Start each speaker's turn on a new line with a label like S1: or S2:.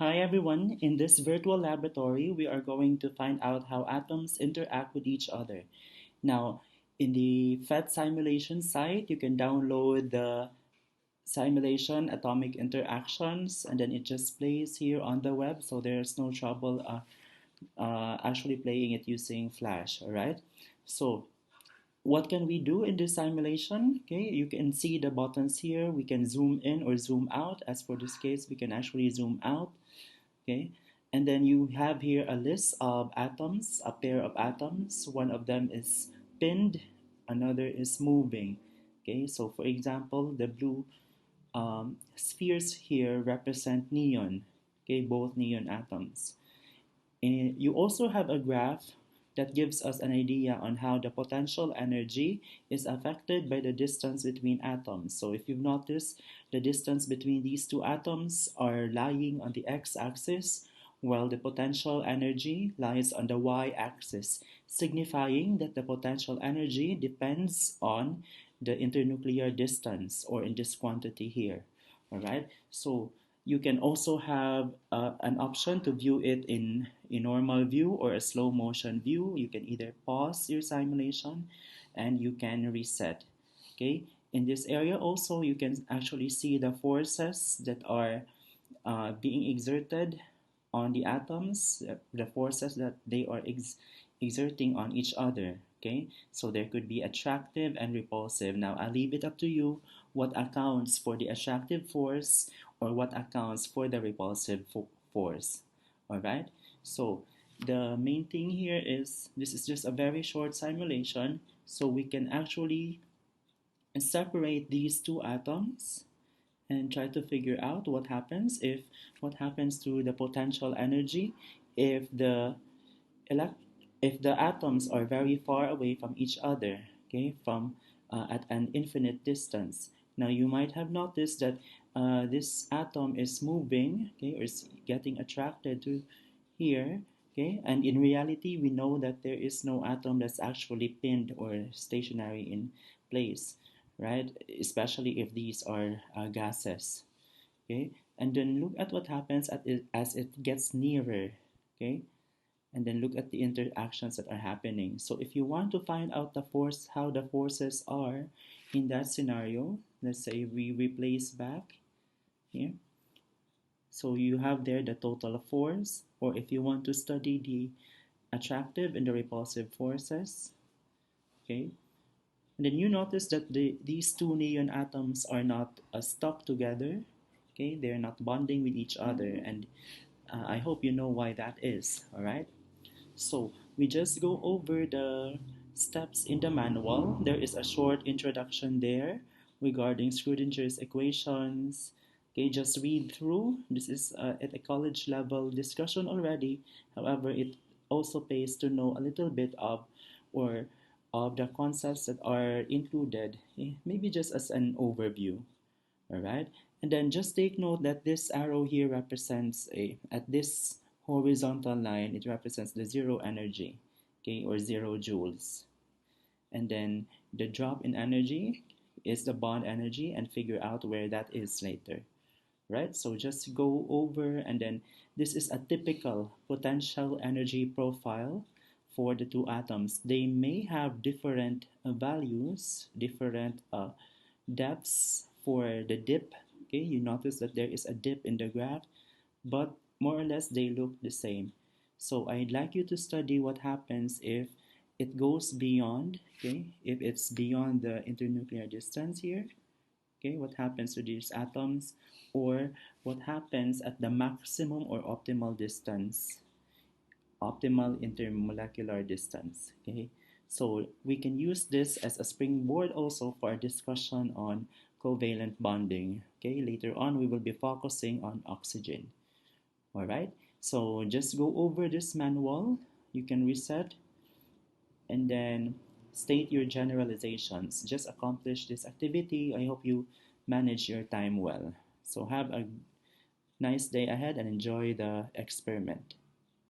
S1: Hi everyone, in this virtual laboratory we are going to find out how atoms interact with each other. Now, in the PhET simulation site, you can download the simulation atomic interactions and then it just plays here on the web, so there's no trouble actually playing it using Flash, alright? So, what can we do in this simulation? Okay, you can see the buttons here. We can zoom in or zoom out. As for this case, we can actually zoom out. Okay, and then you have here a list of atoms, a pair of atoms. One of them is pinned, another is moving. Okay, so for example, the blue spheres here represent neon. Okay, both neon atoms. And you also have a graph that gives us an idea on how the potential energy is affected by the distance between atoms. So if you've noticed, the distance between these two atoms are lying on the x-axis, while the potential energy lies on the y-axis, signifying that the potential energy depends on the internuclear distance, or in this quantity here. All right, so you can also have an option to view it in a normal view or a slow motion view. You can either pause your simulation and you can reset. Okay, in this area also you can actually see the forces that are being exerted on the atoms, the forces that they are exerting on each other. Okay, so there could be attractive and repulsive. Now I'll leave it up to you what accounts for the attractive force or what accounts for the repulsive force. All right, so the main thing here is this is just a very short simulation, so we can actually separate these two atoms and try to figure out what happens to the potential energy if the elect if the atoms are very far away from each other, okay, from at an infinite distance. Now you might have noticed that this atom is moving, okay, or is getting attracted to here, okay, and in reality we know that there is no atom that's actually pinned or stationary in place, right? Especially if these are gases, okay. And then look at what happens as it gets nearer, okay, and then look at the interactions that are happening. So if you want to find out how the forces are in that scenario, let's say we replace back here. So you have there the total force, or if you want to study the attractive and the repulsive forces, okay. And then you notice that these two neon atoms are not stuck together, okay. They're not bonding with each other, and I hope you know why that is, all right. So we just go over the steps in the manual. There is a short introduction there regarding Schrödinger's equations. Okay, just read through. This is at a college level discussion already. However, it also pays to know a little bit or of the concepts that are included, maybe just as an overview. All right, and then just take note that this arrow here represents at this horizontal line, it represents the zero energy, okay, or 0 joules. And then the drop in energy is the bond energy, and figure out where that is later, right? So just go over, and then this is a typical potential energy profile for the two atoms. They may have different values, different depths for the dip. Okay, you notice that there is a dip in the graph, but more or less they look the same. So I'd like you to study what happens if it goes beyond, okay, if it's beyond the internuclear distance here, okay, what happens to these atoms, or what happens at the maximum or optimal distance, optimal intermolecular distance, okay. So we can use this as a springboard also for a discussion on covalent bonding, okay. Later on we will be focusing on oxygen. All right, so just go over this manual. You can reset and then state your generalizations. Just accomplish this activity. I hope you manage your time well. So have a nice day ahead and enjoy the experiment.